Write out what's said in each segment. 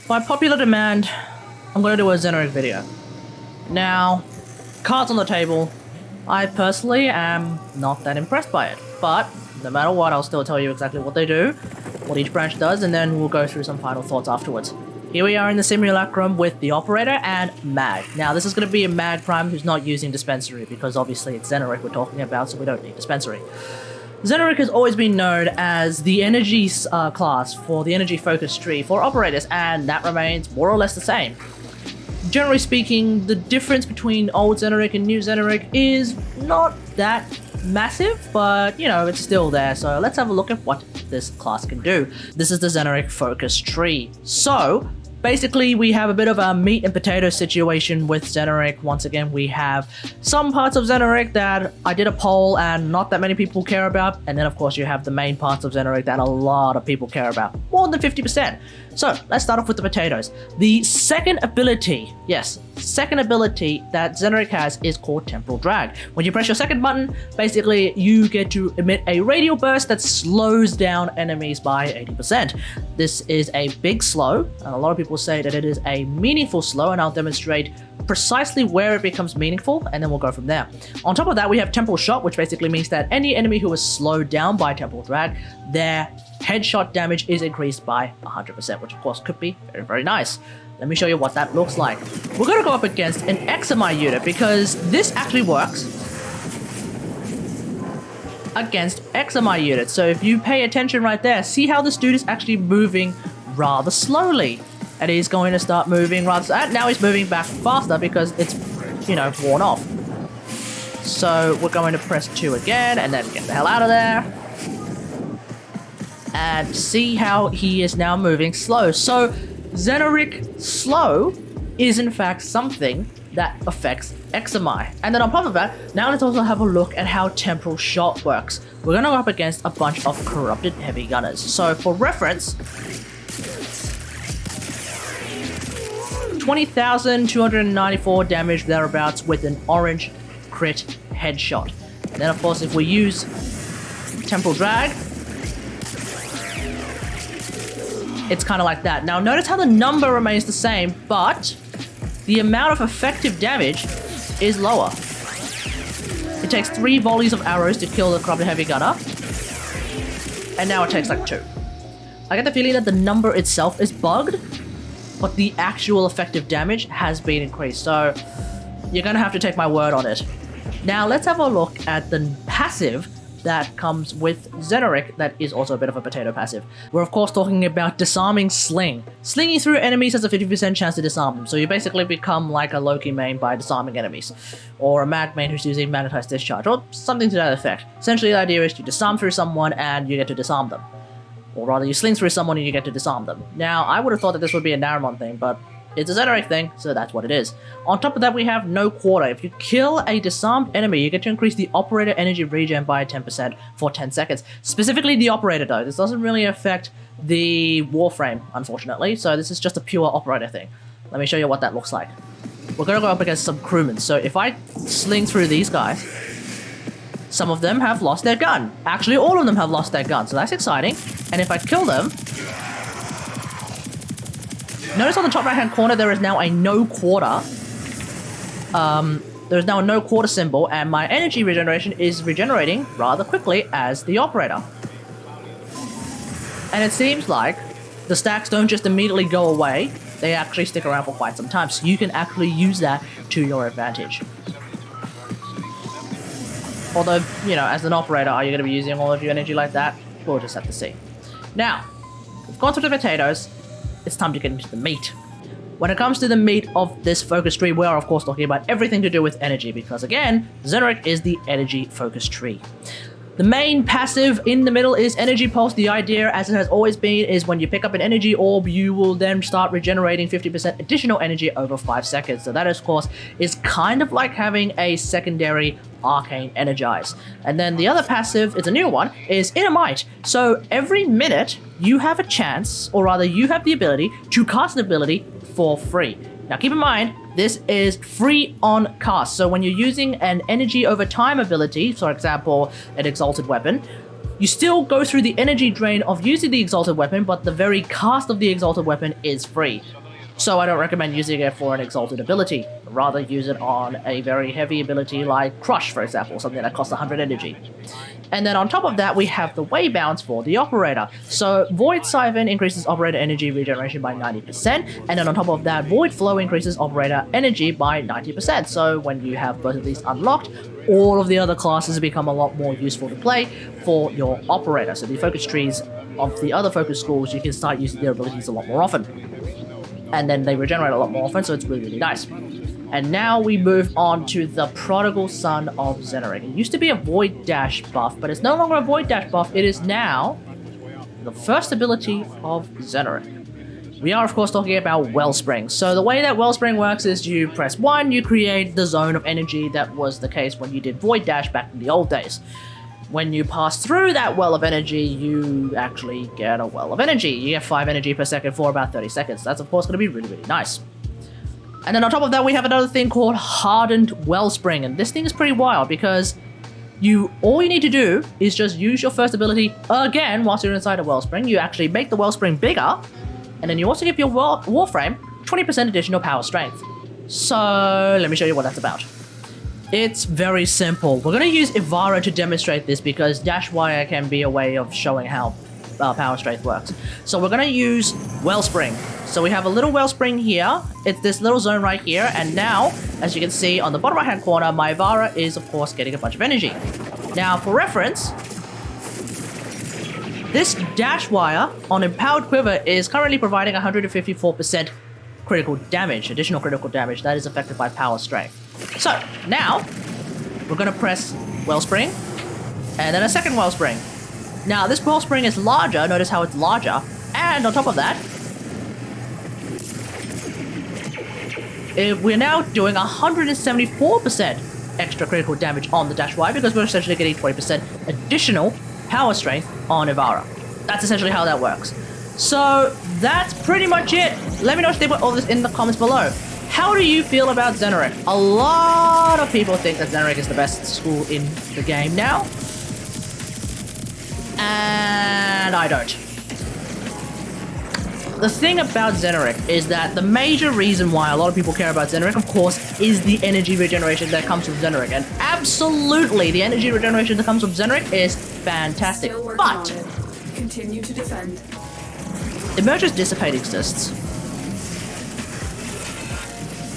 By popular demand, I'm going to do a Zenurik video. Now, cards on the table, I personally am not that impressed by it, but no matter what, I'll still tell you exactly what they do, what each branch does, and then we'll go through some final thoughts afterwards. Here we are in the simulacrum with the operator and Mag. Now, this is going to be a Mag Prime who's not using dispensary, because obviously it's Zenurik we're talking about, so we don't need dispensary. Zenurik has always been known as the energy class for the energy focus tree for operators, and that remains more or less the same. Generally speaking, the difference between old Zenurik and new Zenurik is not that massive, but you know, it's still there. So let's have a look at what this class can do. This is the Zenurik Focus Tree. So basically, we have a bit of a meat and potato situation with Zenurik. Once again, we have some parts of Zenurik that I did a poll and not that many people care about. And then, of course, you have the main parts of Zenurik that a lot of people care about. More than 50%. So, let's start off with the potatoes. The second ability, yes, second ability that Zenurik has is called Temporal Drag. When you press your second button, basically, you get to emit a radial burst that slows down enemies by 80%. This is a big slow, and a lot of people say that it is a meaningful slow, and I'll demonstrate precisely where it becomes meaningful, and then we'll go from there. On top of that, we have Temporal Shot, which basically means that any enemy who is slowed down by Temporal Drag, their headshot damage is increased by 100%, which of course could be very, very nice. Let me show you what that looks like. We're going to go up against an XMI unit, because this actually works against XMI units. So if you pay attention right there, see how this dude is actually moving rather slowly. And he's going to start moving rather... And now he's moving back faster because it's, you know, worn off. So we're going to press 2 again and then get the hell out of there. And see how he is now moving slow. So Zenurik slow is in fact something that affects XMI. And then on top of that, now let's also have a look at how Temporal Shot works. We're going to go up against a bunch of corrupted heavy gunners. So for reference, 20,294 damage thereabouts with an orange crit headshot. And then of course if we use Temporal Drag, it's kind of like that. Now notice how the number remains the same, but the amount of effective damage is lower. It takes 3 volleys of arrows to kill the corrupted heavy gunner, and now it takes like 2. I get the feeling that the number itself is bugged, but the actual effective damage has been increased, so you're gonna have to take my word on it. Now let's have a look at the passive that comes with Zenurik that is also a bit of a potato passive. We're of course talking about Disarming Sling. Slinging through enemies has a 50% chance to disarm them, so you basically become like a Loki main by disarming enemies, or a Mag main who's using Magnetized Discharge, or something to that effect. Essentially the idea is you disarm through someone and you get to disarm them. Or rather, you sling through someone and you get to disarm them. Now, I would have thought that this would be a Naramon thing, but it's a Zenurik thing, so that's what it is. On top of that, we have No Quarter. If you kill a disarmed enemy, you get to increase the operator energy regen by 10% for 10 seconds. Specifically the operator, though. This doesn't really affect the Warframe, unfortunately, so this is just a pure operator thing. Let me show you what that looks like. We're going to go up against some crewmen, so if I sling through these guys, some of them have lost their gun. Actually, all of them have lost their gun, so that's exciting. And if I kill them... Notice on the top right-hand corner, there is now a No Quarter. There's now a No Quarter symbol, and my energy regeneration is regenerating rather quickly as the operator. And it seems like the stacks don't just immediately go away, they actually stick around for quite some time, so you can actually use that to your advantage. Although, you know, as an operator, are you going to be using all of your energy like that? We'll just have to see. Now, we've gone through the potatoes. It's time to get into the meat. When it comes to the meat of this focus tree, we are of course talking about everything to do with energy, because again, Zenurik is the energy focus tree. The main passive in the middle is Energy Pulse. The idea, as it has always been, is when you pick up an energy orb, you will then start regenerating 50% additional energy over 5 seconds. So that, of course, is kind of like having a secondary Arcane Energize. And then the other passive, it's a new one, is Inner Might. So every minute, you have a chance, or rather, you have the ability to cast an ability for free. Now keep in mind, this is free on cast, so when you're using an energy over time ability, for example, an Exalted Weapon, You still go through the energy drain of using the Exalted Weapon, but the very cast of the Exalted Weapon is free. So I don't recommend using it for an Exalted ability. Rather use it on a very heavy ability like Crush, for example, something that costs 100 energy. And then on top of that, we have the Way Bounce for the Operator. So Void Siphon increases Operator energy regeneration by 90%, and then on top of that, Void Flow increases Operator energy by 90%. So when you have both of these unlocked, all of the other classes become a lot more useful to play for your Operator. So the focus trees of the other focus schools, you can start using their abilities a lot more often. And then they regenerate a lot more often, so it's really, really nice. And now we move on to the Prodigal Son of Zenurik. It used to be a Void Dash buff, but it's no longer a Void Dash buff. It is now the first ability of Zenurik. We are, of course, talking about Wellspring. So the way that Wellspring works is you press 1, you create the zone of energy. That was the case when you did Void Dash back in the old days. When you pass through that well of energy, you actually get a well of energy. You get 5 energy per second for about 30 seconds. That's, of course, going to be really, really nice. And then on top of that, we have another thing called Hardened Wellspring. And this thing is pretty wild because all you need to do is just use your first ability again whilst you're inside a Wellspring. You actually make the Wellspring bigger, and then you also give your Warframe 20% additional power strength. So let me show you what that's about. It's very simple. We're going to use Ivara to demonstrate this because Dash Wire can be a way of showing how power strength works. So we're going to use Wellspring. So we have a little Wellspring here. It's this little zone right here. And now, as you can see on the bottom right hand corner, my Ivara is, of course, getting a bunch of energy. Now, for reference, this Dash Wire on Empowered Quiver is currently providing 154% critical damage, additional critical damage that is affected by power strength. So now we're going to press Wellspring and then a second Wellspring. Now this Wellspring is larger, notice how it's larger, and on top of that, we're now doing 174% extra critical damage on the Dash Y because we're essentially getting 20% additional power strength on Ivara. That's essentially how that works. So that's pretty much it. Let me know what you think about all this in the comments below. How do you feel about Zenurik? A lot of people think that Zenurik is the best school in the game now. And I don't. The thing about Zenurik is that the major reason why a lot of people care about Zenurik, of course, is the energy regeneration that comes from Zenurik. And absolutely, the energy regeneration that comes from Zenurik is fantastic. But continue to defend. Emerge's Dissipate exists.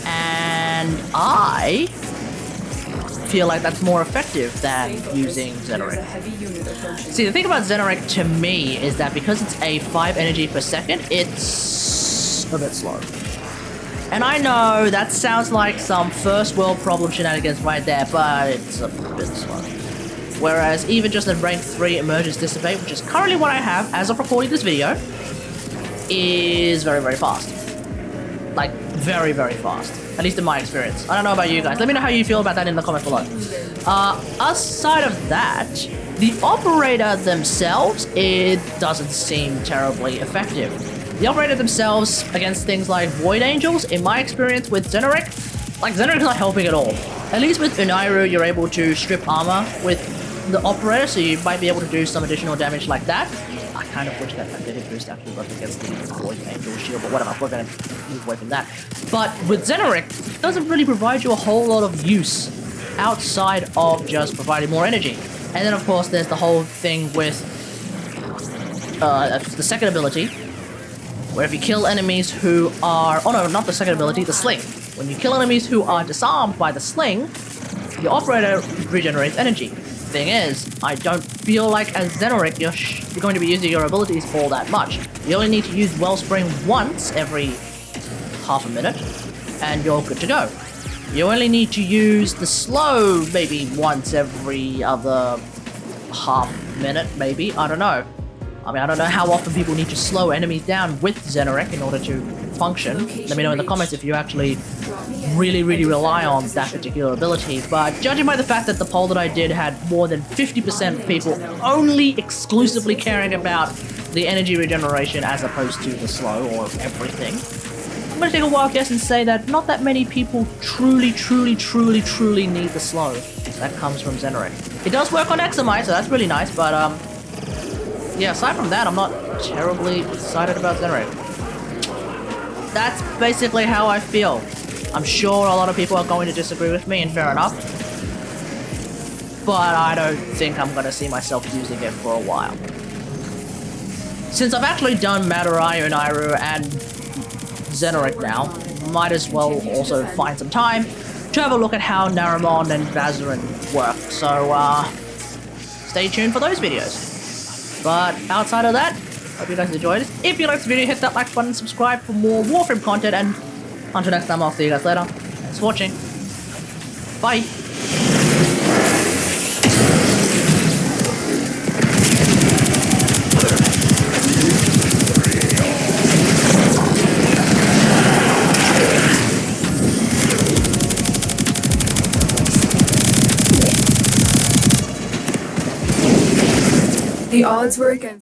And I feel like that's more effective than using Zenurik. See, the thing about Zenurik to me is that because it's a 5 energy per second, it's a bit slow. And I know that sounds like some first world problem shenanigans right there, but it's a bit slow. Whereas even just in rank 3 Emerge's Dissipate, which is currently what I have as of recording this video, is very, very fast. Like, very, very fast. At least in my experience. I don't know about you guys. Let me know how you feel about that in the comments below. Aside of that, the Operator themselves, it doesn't seem terribly effective. The Operator themselves against things like Void Angels, in my experience with Zenurik, like Zenurik's not helping at all. At least with Unairu, you're able to strip armor with the Operator, so you might be able to do some additional damage like that. I kind of wish that the hit boost actually worked against the Void Angel shield, but whatever, we're going to move away from that. But with Zenurik, it doesn't really provide you a whole lot of use outside of just providing more energy. And then, of course, there's the whole thing with the second ability, where if you kill enemies who are... Oh no, not the second ability, the Sling. When you kill enemies who are disarmed by the Sling, the Operator regenerates energy. Thing is, I don't feel like as Zenurik you're going to be using your abilities all that much. You only need to use Wellspring once every half a minute, and you're good to go. You only need to use the slow maybe once every other half minute, maybe. I don't know. I mean, I don't know how often people need to slow enemies down with Zenurik in order to function. Let me know in the comments if you actually really rely on that particular ability. But judging by the fact that the poll that I did had more than 50% people only exclusively caring about the energy regeneration as opposed to the slow or everything, I'm going to take a wild guess and say that not that many people truly need the slow that comes from Zenurik. It does work on Examite, so that's really nice, but yeah, aside from that, I'm not terribly excited about Zenurik. That's basically how I feel. I'm sure a lot of people are going to disagree with me, and fair enough. But I don't think I'm gonna see myself using it for a while. Since I've actually done Madurai, Unairu, and Zenurik now, might as well also find some time to have a look at how Naramon and Vazarin work. So, stay tuned for those videos. But outside of that, hope you guys enjoyed it. If you liked this video, hit that like button, subscribe for more Warframe content, and until next time, I'll see you guys later. Thanks for watching. Bye. The odds were against